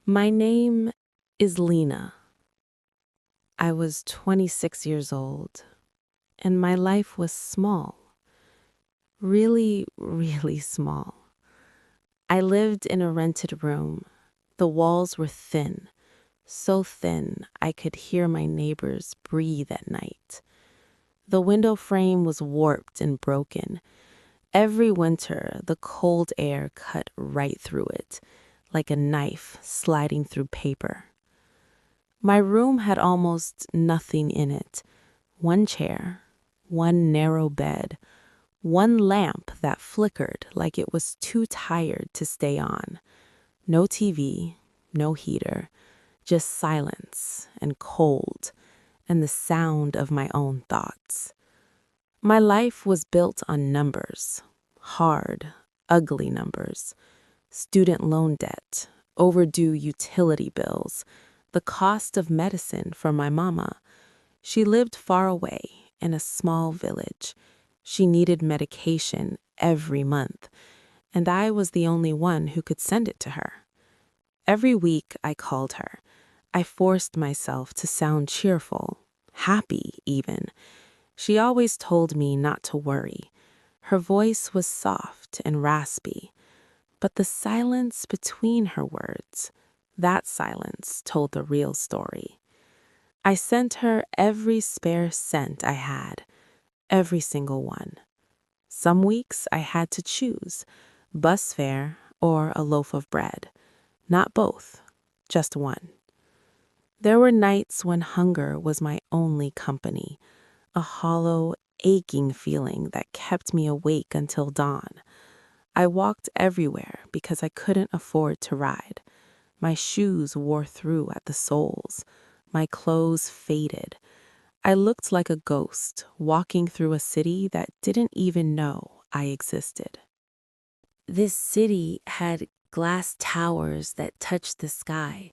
My name is Lena. I was 26 years old, and my life was small. Really, really small. I lived in a rented room. The walls were thin, so thin I could hear my neighbors breathe at night. The window frame was warped and broken. Every winter, the cold air cut right through it, like a knife sliding through paper. My room had almost nothing in it. One chair, one narrow bed, one lamp that flickered like it was too tired to stay on. No TV, no heater, just silence and cold and the sound of my own thoughts. My life was built on numbers, hard, ugly numbers. Student loan debt, overdue utility bills, the cost of medicine for my mama. She lived far away in a small village. She needed medication every month, and I was the only one who could send it to her. Every week I called her. I forced myself to sound cheerful, happy even. She always told me not to worry. Her voice was soft and raspy. But the silence between her words, that silence told the real story. I sent her every spare cent I had, every single one. Some weeks I had to choose, bus fare or a loaf of bread. Not both, just one. There were nights when hunger was my only company, a hollow, aching feeling that kept me awake until dawn. I walked everywhere because I couldn't afford to ride. My shoes wore through at the soles. My clothes faded. I looked like a ghost walking through a city that didn't even know I existed. This city had glass towers that touched the sky,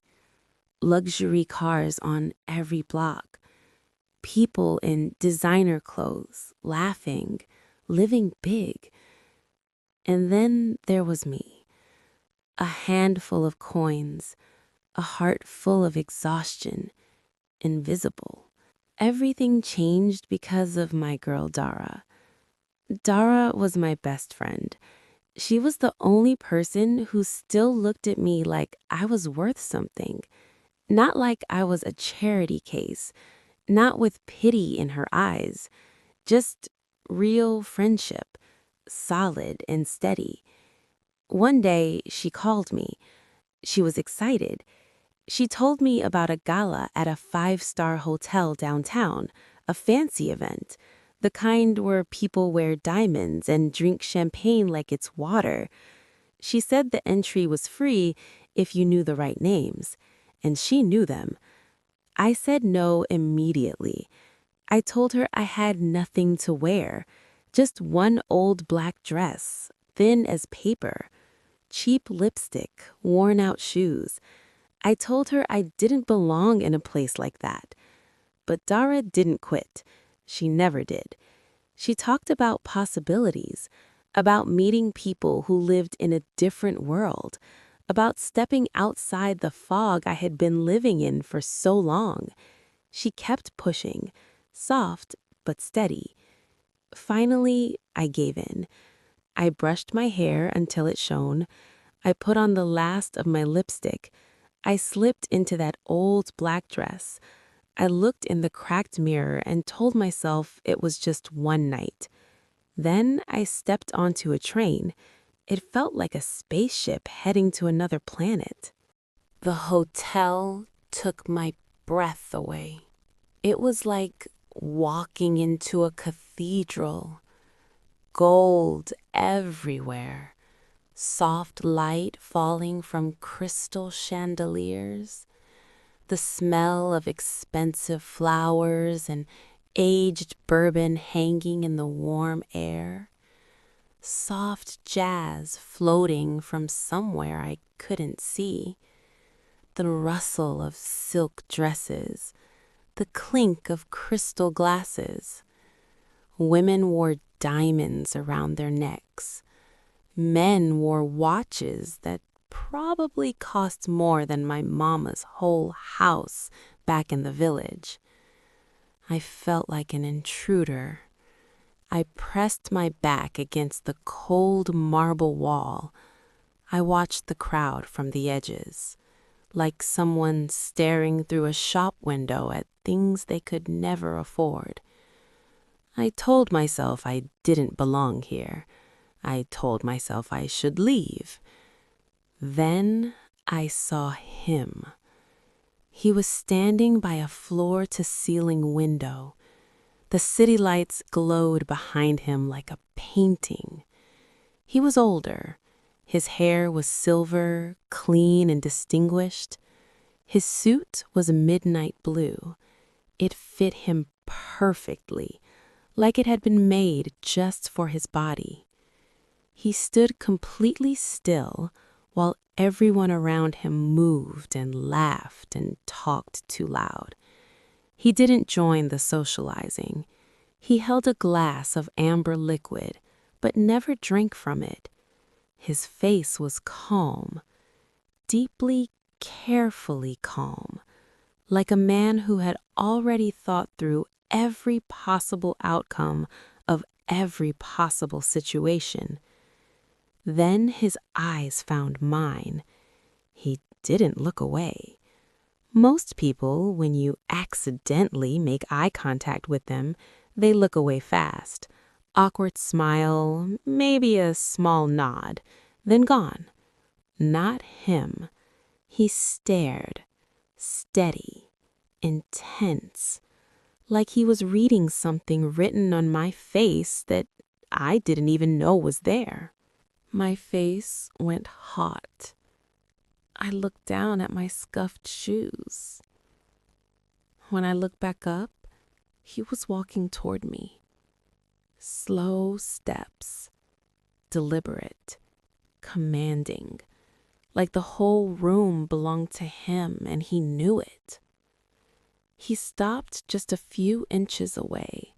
luxury cars on every block, people in designer clothes, laughing, living big. And then there was me. A handful of coins, a heart full of exhaustion, invisible. Everything changed because of my girl Dara. Dara was my best friend. She was the only person who still looked at me like I was worth something. Not like I was a charity case, not with pity in her eyes, just real friendship, solid and steady. One day, she called me. She was excited. She told me about a gala at a 5-star hotel downtown, a fancy event, the kind where people wear diamonds and drink champagne like it's water. She said the entry was free if you knew the right names, and she knew them. I said no immediately. I told her I had nothing to wear, just one old black dress, thin as paper, cheap lipstick, worn-out shoes. I told her I didn't belong in a place like that. But Dara didn't quit. She never did. She talked about possibilities, about meeting people who lived in a different world, about stepping outside the fog I had been living in for so long. She kept pushing, soft but steady. Finally, I gave in. I brushed my hair until it shone. I put on the last of my lipstick. I slipped into that old black dress. I looked in the cracked mirror and told myself it was just one night. Then I stepped onto a train. It felt like a spaceship heading to another planet. The hotel took my breath away. It was like walking into a cathedral. Gold everywhere. Soft light falling from crystal chandeliers, the smell of expensive flowers and aged bourbon hanging in the warm air, soft jazz floating from somewhere I couldn't see, the rustle of silk dresses, the clink of crystal glasses. Women wore diamonds around their necks. Men wore watches that probably cost more than my mama's whole house back in the village. I felt like an intruder. I pressed my back against the cold marble wall. I watched the crowd from the edges, like someone staring through a shop window at things they could never afford. I told myself I didn't belong here. I told myself I should leave. Then I saw him. He was standing by a floor-to-ceiling window. The city lights glowed behind him like a painting. He was older. His hair was silver, clean and distinguished. His suit was midnight blue. It fit him perfectly, like it had been made just for his body. He stood completely still while everyone around him moved and laughed and talked too loud. He didn't join the socializing. He held a glass of amber liquid, but never drank from it. His face was calm, deeply, carefully calm, like a man who had already thought through every possible outcome of every possible situation. Then his eyes found mine. He didn't look away. Most people, when you accidentally make eye contact with them, they look away fast. Awkward smile, maybe a small nod, then gone. Not him. He stared, steady, intense, like he was reading something written on my face that I didn't even know was there. My face went hot. I looked down at my scuffed shoes. When I looked back up, he was walking toward me. Slow steps, deliberate, commanding, like the whole room belonged to him and he knew it. He stopped just a few inches away.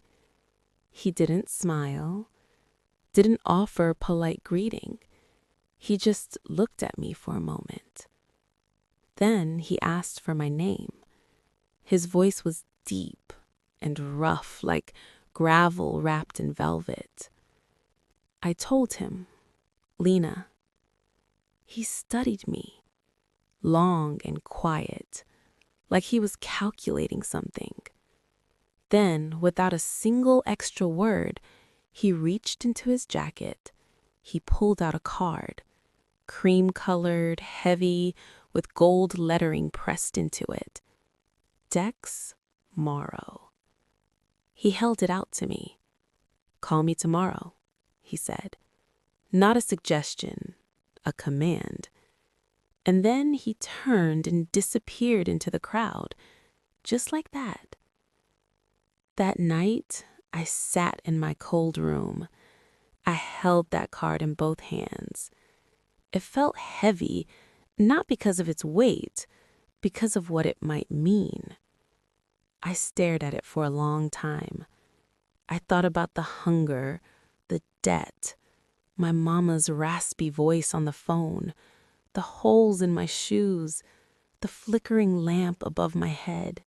He didn't smile, didn't offer polite greeting. He just looked at me for a moment. Then he asked for my name. His voice was deep and rough, like gravel wrapped in velvet. I told him, Lena. He studied me, long and quiet, like he was calculating something. Then, without a single extra word, he reached into his jacket. He pulled out a card, cream-colored, heavy, with gold lettering pressed into it. Dex Morrow. He held it out to me. Call me tomorrow, he said. Not a suggestion, a command. And then he turned and disappeared into the crowd, just like that. That night, I sat in my cold room. I held that card in both hands. It felt heavy, not because of its weight, because of what it might mean. I stared at it for a long time. I thought about the hunger, the debt, my mama's raspy voice on the phone, the holes in my shoes, the flickering lamp above my head.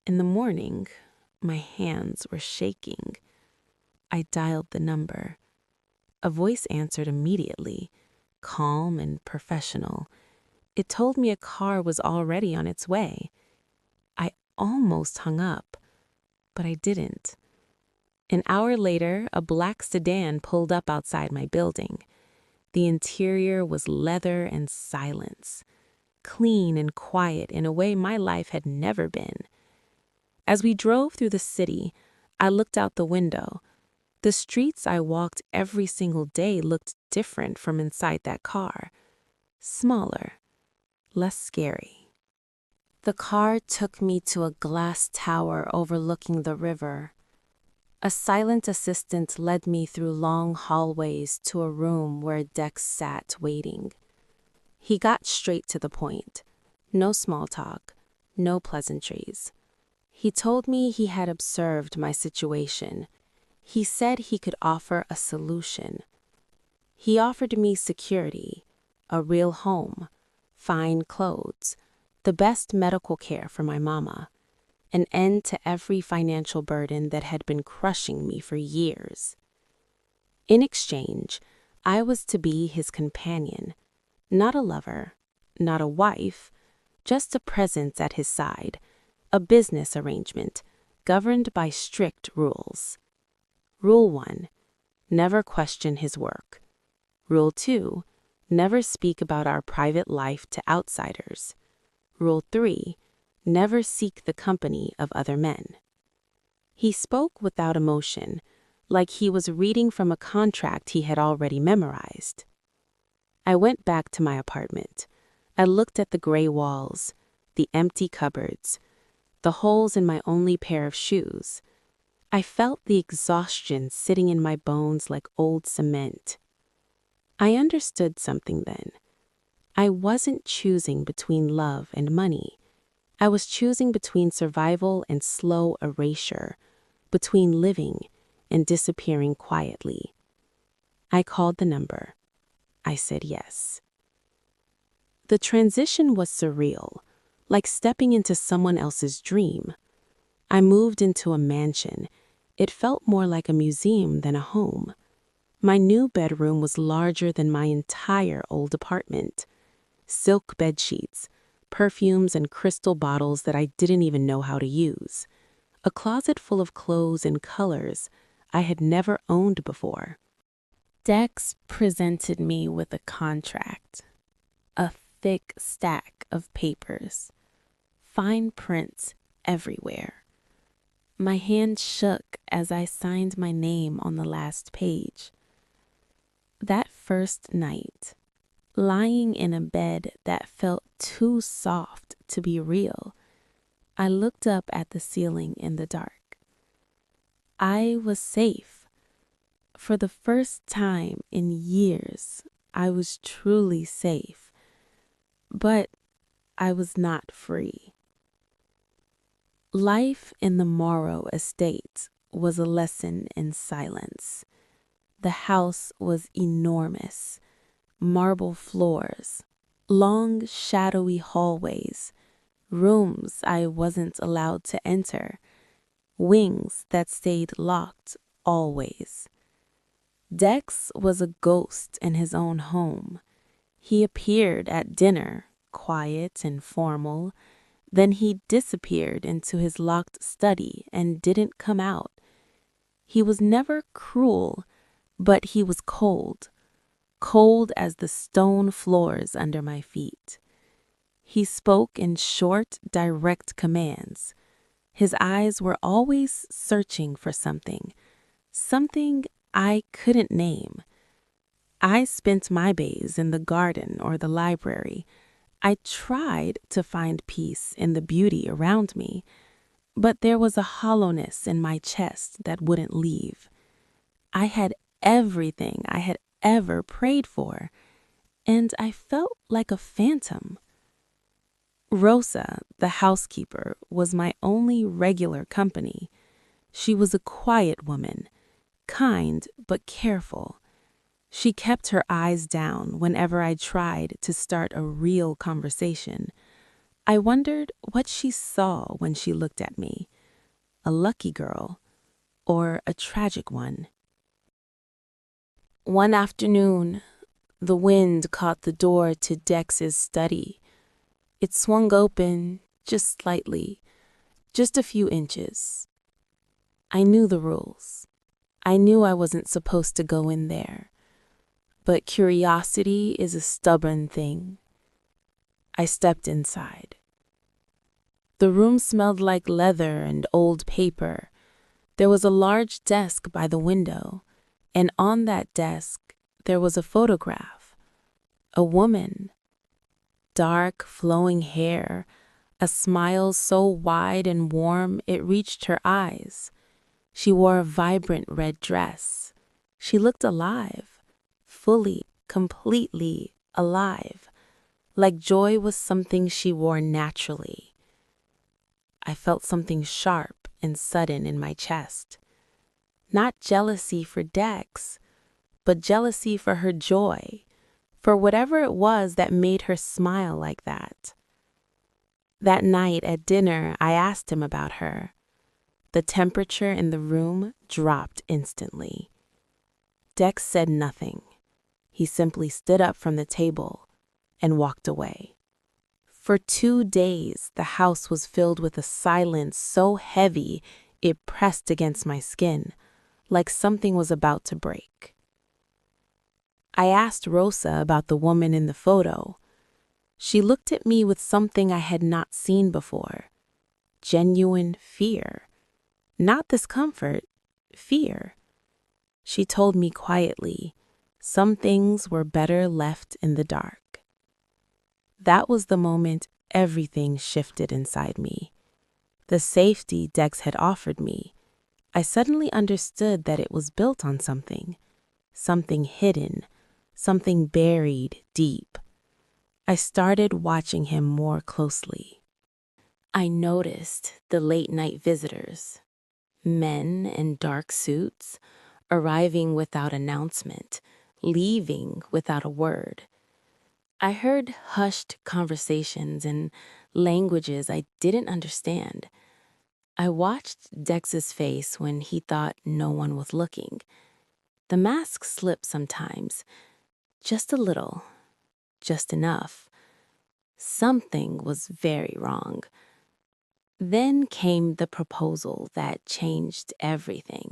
In the morning, my hands were shaking. I dialed the number. A voice answered immediately, calm and professional. It told me a car was already on its way. I almost hung up, but I didn't. An hour later, a black sedan pulled up outside my building. The interior was leather and silence, clean and quiet in a way my life had never been. As we drove through the city, I looked out the window. The streets I walked every single day looked different from inside that car. Smaller, less scary. The car took me to a glass tower overlooking the river. A silent assistant led me through long hallways to a room where Dex sat waiting. He got straight to the point. No small talk, no pleasantries. He told me he had observed my situation. He said he could offer a solution. He offered me security, a real home, fine clothes, the best medical care for my mama, an end to every financial burden that had been crushing me for years. In exchange, I was to be his companion, not a lover, not a wife, just a presence at his side, a business arrangement governed by strict rules. Rule 1, never question his work. Rule 2, never speak about our private life to outsiders. Rule 3, never seek the company of other men. He spoke without emotion, like he was reading from a contract he had already memorized. I went back to my apartment. I looked at the gray walls, the empty cupboards, the holes in my only pair of shoes. I felt the exhaustion sitting in my bones like old cement. I understood something then. I wasn't choosing between love and money. I was choosing between survival and slow erasure, between living and disappearing quietly. I called the number. I said yes. The transition was surreal, like stepping into someone else's dream. I moved into a mansion. It felt more like a museum than a home. My new bedroom was larger than my entire old apartment. Silk bedsheets, perfumes, and crystal bottles that I didn't even know how to use. A closet full of clothes and colors I had never owned before. Dex presented me with a contract, a thick stack of papers, fine print everywhere. My hand shook as I signed my name on the last page. That first night, lying in a bed that felt too soft to be real, I looked up at the ceiling in the dark. I was safe. For the first time in years, I was truly safe. But I was not free. Life in the Morrow estate was a lesson in silence. The house was enormous. Marble floors, long shadowy hallways, rooms I wasn't allowed to enter, wings that stayed locked always. Dex was a ghost in his own home. He appeared at dinner, quiet and formal. Then he disappeared into his locked study and didn't come out. He was never cruel, but he was cold, cold as the stone floors under my feet. He spoke in short, direct commands. His eyes were always searching for something, something I couldn't name. I spent my days in the garden or the library. I tried to find peace in the beauty around me, but there was a hollowness in my chest that wouldn't leave. I had everything I had ever prayed for, and I felt like a phantom. Rosa, the housekeeper, was my only regular company. She was a quiet woman, kind but careful. She kept her eyes down whenever I tried to start a real conversation. I wondered what she saw when she looked at me, a lucky girl or a tragic one. One afternoon, the wind caught the door to Dex's study. It swung open just slightly, just a few inches. I knew the rules. I knew I wasn't supposed to go in there. But curiosity is a stubborn thing. I stepped inside. The room smelled like leather and old paper. There was a large desk by the window, and on that desk there was a photograph. A woman. Dark, flowing hair, a smile so wide and warm it reached her eyes. She wore a vibrant red dress. She looked alive, fully, completely alive, like joy was something she wore naturally. I felt something sharp and sudden in my chest. Not jealousy for Dex, but jealousy for her joy, for whatever it was that made her smile like that. That night at dinner, I asked him about her. The temperature in the room dropped instantly. Dex said nothing. He simply stood up from the table and walked away. For 2 days, the house was filled with a silence so heavy it pressed against my skin, like something was about to break. I asked Rosa about the woman in the photo. She looked at me with something I had not seen before. Genuine fear. Not discomfort, fear. She told me quietly, some things were better left in the dark. That was the moment everything shifted inside me. The safety Dex had offered me, I suddenly understood that it was built on something hidden, something buried deep. I started watching him more closely. I noticed the late-night visitors, men in dark suits, arriving without announcement, leaving without a word. I heard hushed conversations in languages I didn't understand. I watched Dex's face when he thought no one was looking. The mask slipped sometimes, just a little, just enough. Something was very wrong. Then came the proposal that changed everything.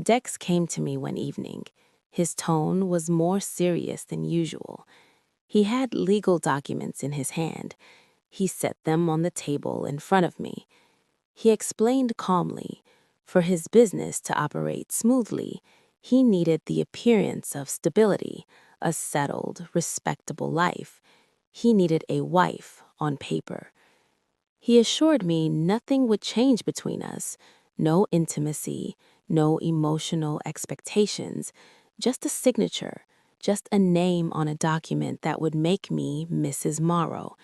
Dex came to me one evening. His tone was more serious than usual. He had legal documents in his hand. He set them on the table in front of me. He explained calmly, for his business to operate smoothly, he needed the appearance of stability, a settled, respectable life. He needed a wife on paper. He assured me nothing would change between us, no intimacy, no emotional expectations, just a signature, just a name on a document that would make me Mrs. Morrow.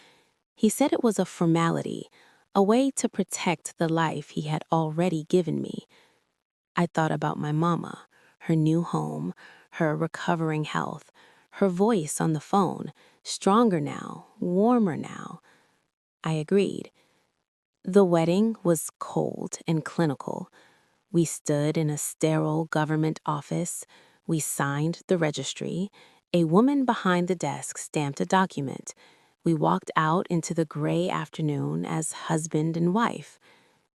He said it was a formality, a way to protect the life he had already given me. I thought about my mama, her new home, her recovering health, her voice on the phone, stronger now, warmer now. I agreed. The wedding was cold and clinical. We stood in a sterile government office. We signed the registry. A woman behind the desk stamped a document. We walked out into the gray afternoon as husband and wife.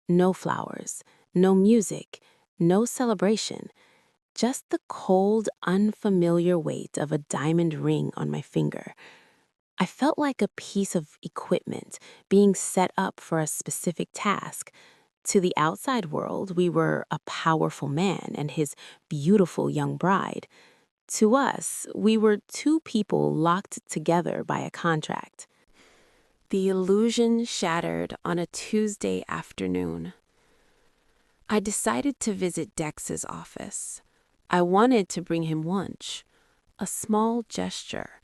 No flowers, no music, no celebration. Just the cold, unfamiliar weight of a diamond ring on my finger. I felt like a piece of equipment being set up for a specific task. To the outside world, we were a powerful man and his beautiful young bride. To us, we were two people locked together by a contract. The illusion shattered on a Tuesday afternoon. I decided to visit Dex's office. I wanted to bring him lunch, a small gesture,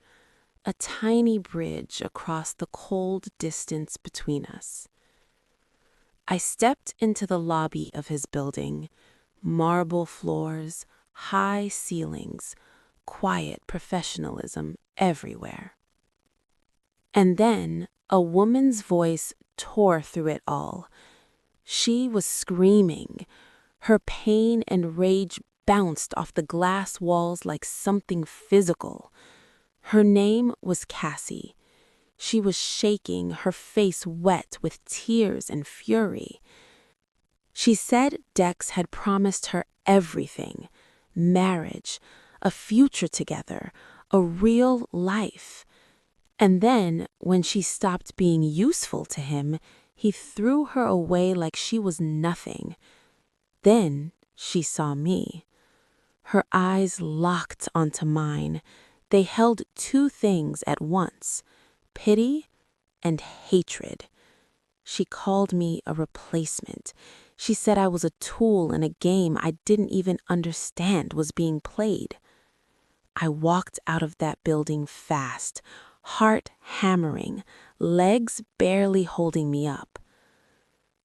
a tiny bridge across the cold distance between us. I stepped into the lobby of his building, marble floors, high ceilings, quiet professionalism everywhere. And then a woman's voice tore through it all. She was screaming. Her pain and rage bounced off the glass walls like something physical. Her name was Cassie. She was shaking, her face wet with tears and fury. She said Dex had promised her everything: marriage, a future together, a real life. And then, when she stopped being useful to him, he threw her away like she was nothing. Then she saw me. Her eyes locked onto mine. They held two things at once: pity and hatred. She called me a replacement. She said I was a tool in a game I didn't even understand was being played. I walked out of that building fast, heart hammering, legs barely holding me up.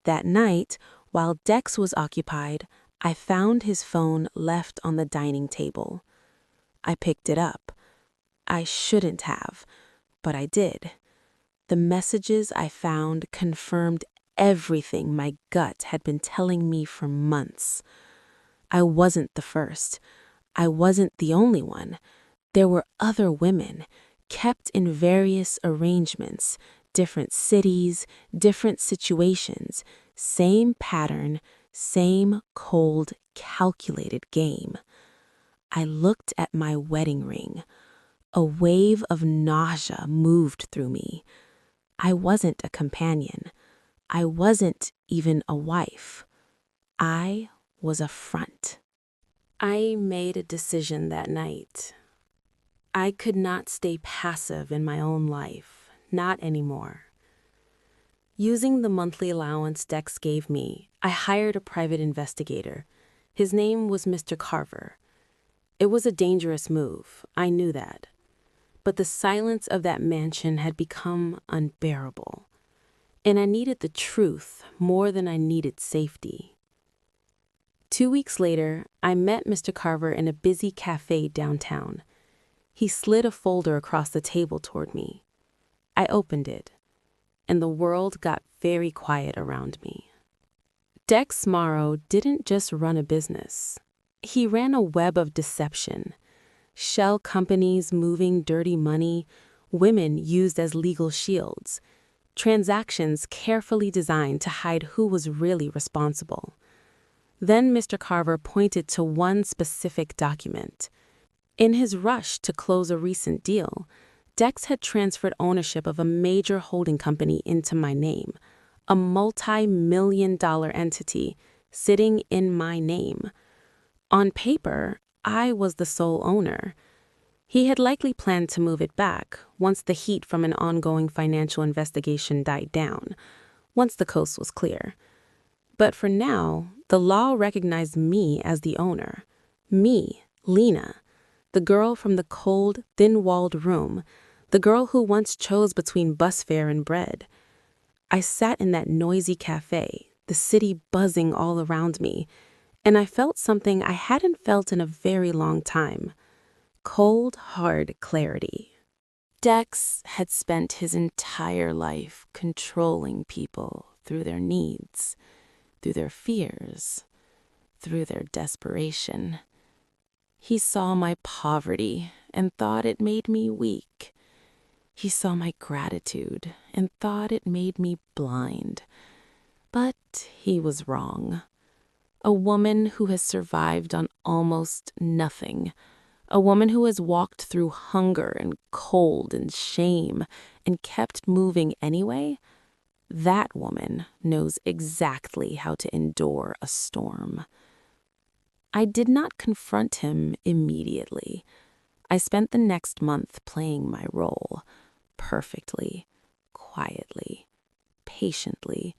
That night, while Dex was occupied, I found his phone left on the dining table. I picked it up. I shouldn't have, but I did. The messages I found confirmed everything my gut had been telling me for months. I wasn't the first. I wasn't the only one. There were other women, kept in various arrangements, different cities, different situations, same pattern, same cold, calculated game. I looked at my wedding ring. A wave of nausea moved through me. I wasn't a companion. I wasn't even a wife. I was a front. I made a decision that night. I could not stay passive in my own life, not anymore. Using the monthly allowance Dex gave me, I hired a private investigator. His name was Mr. Carver. It was a dangerous move, I knew that. But the silence of that mansion had become unbearable, and I needed the truth more than I needed safety. 2 weeks later, I met Mr. Carver in a busy cafe downtown. He slid a folder across the table toward me. I opened it, and the world got very quiet around me. Dex Morrow didn't just run a business. He ran a web of deception. Shell companies moving dirty money, women used as legal shields, transactions carefully designed to hide who was really responsible. Then Mr. Carver pointed to one specific document. In his rush to close a recent deal, Dex had transferred ownership of a major holding company into my name, a multi-million-dollar entity sitting in my name. On paper, I was the sole owner. He had likely planned to move it back once the heat from an ongoing financial investigation died down, once the coast was clear. But for now, the law recognized me as the owner. Me, Lena, the girl from the cold, thin-walled room, the girl who once chose between bus fare and bread. I sat in that noisy cafe, the city buzzing all around me, and I felt something I hadn't felt in a very long time. Cold, hard clarity. Dex had spent his entire life controlling people through their needs, through their fears, through their desperation. He saw my poverty and thought it made me weak. He saw my gratitude and thought it made me blind. But he was wrong. A woman who has survived on almost nothing. A woman who has walked through hunger and cold and shame and kept moving anyway. That woman knows exactly how to endure a storm. I did not confront him immediately. I spent the next month playing my role, perfectly, quietly, patiently.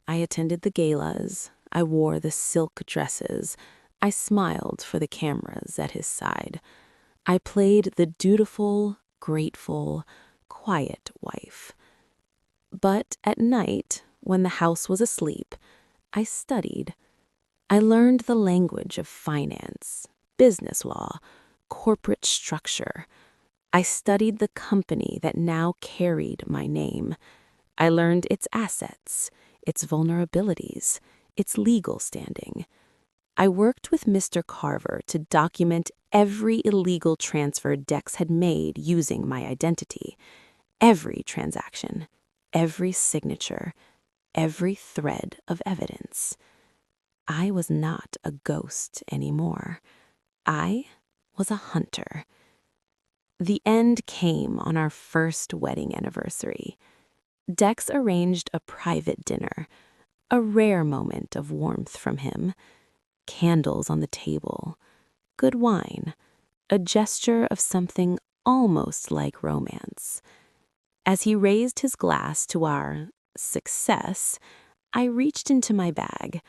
I attended the galas. I wore the silk dresses. I smiled for the cameras at his side. I played the dutiful, grateful, quiet wife. But at night, when the house was asleep, I studied. I learned the language of finance, business law, corporate structure. I studied the company that now carried my name. I learned its assets, its vulnerabilities, its legal standing. I worked with Mr. Carver to document every illegal transfer Dex had made using my identity. Every transaction, every signature, every thread of evidence. I was not a ghost anymore. I was a hunter. The end came on our first wedding anniversary. Dex arranged a private dinner, a rare moment of warmth from him. Candles on the table, good wine, a gesture of something almost like romance. As he raised his glass to our success, I reached into my bag.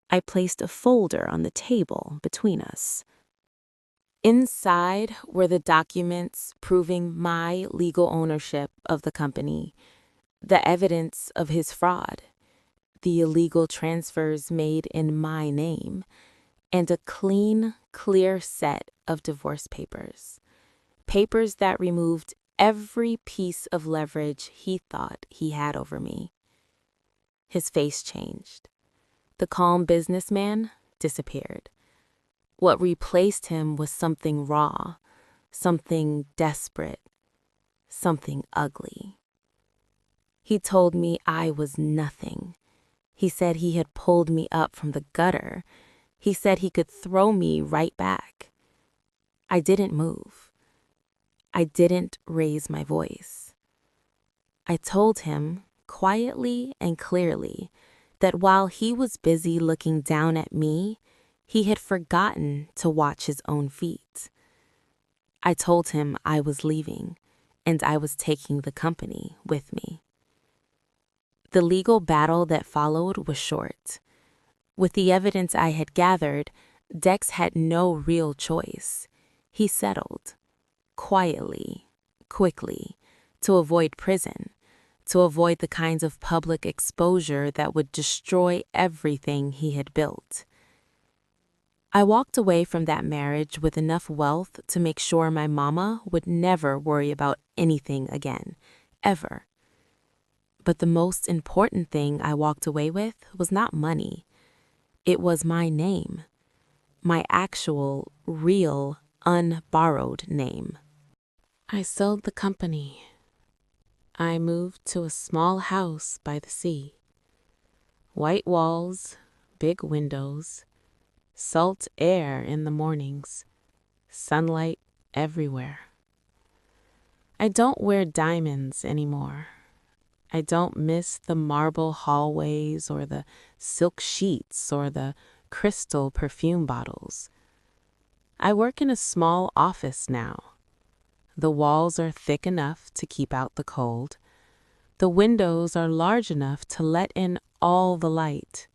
I placed a folder on the table between us. Inside were the documents proving my legal ownership of the company, the evidence of his fraud, the illegal transfers made in my name, and a clean, clear set of divorce papers. Papers that removed every piece of leverage he thought he had over me. His face changed. The calm businessman disappeared. What replaced him was something raw, something desperate, something ugly. He told me I was nothing. He said he had pulled me up from the gutter. He said he could throw me right back. I didn't move. I didn't raise my voice. I told him, quietly and clearly, that while he was busy looking down at me, he had forgotten to watch his own feet. I told him I was leaving, and I was taking the company with me. The legal battle that followed was short. With the evidence I had gathered, Dex had no real choice. He settled, quietly, quickly, to avoid prison, to avoid the kinds of public exposure that would destroy everything he had built. I walked away from that marriage with enough wealth to make sure my mama would never worry about anything again, ever. But the most important thing I walked away with was not money. It was my name, my actual, real, unborrowed name. I sold the company. I moved to a small house by the sea. White walls, big windows, salt air in the mornings, sunlight everywhere. I don't wear diamonds anymore. I don't miss the marble hallways or the silk sheets or the crystal perfume bottles. I work in a small office now. The walls are thick enough to keep out the cold. The windows are large enough to let in all the light.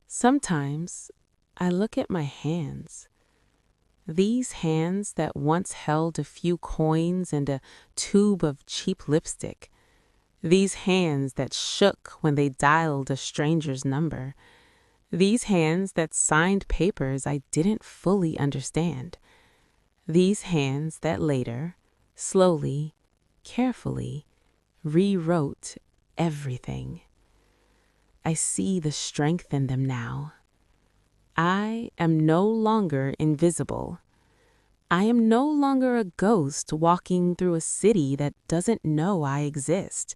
Sometimes I look at my hands. These hands that once held a few coins and a tube of cheap lipstick. These hands that shook when they dialed a stranger's number. These hands that signed papers I didn't fully understand. These hands that later, slowly, carefully, rewrote everything. I see the strength in them now. I am no longer invisible. I am no longer a ghost walking through a city that doesn't know I exist.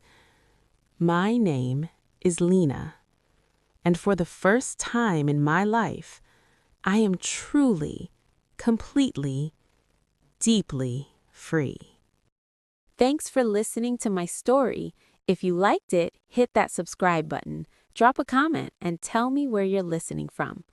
My name is Lena, and for the first time in my life, I am truly, completely, deeply free. Thanks for listening to my story. If you liked it, hit that subscribe button, drop a comment, and tell me where you're listening from.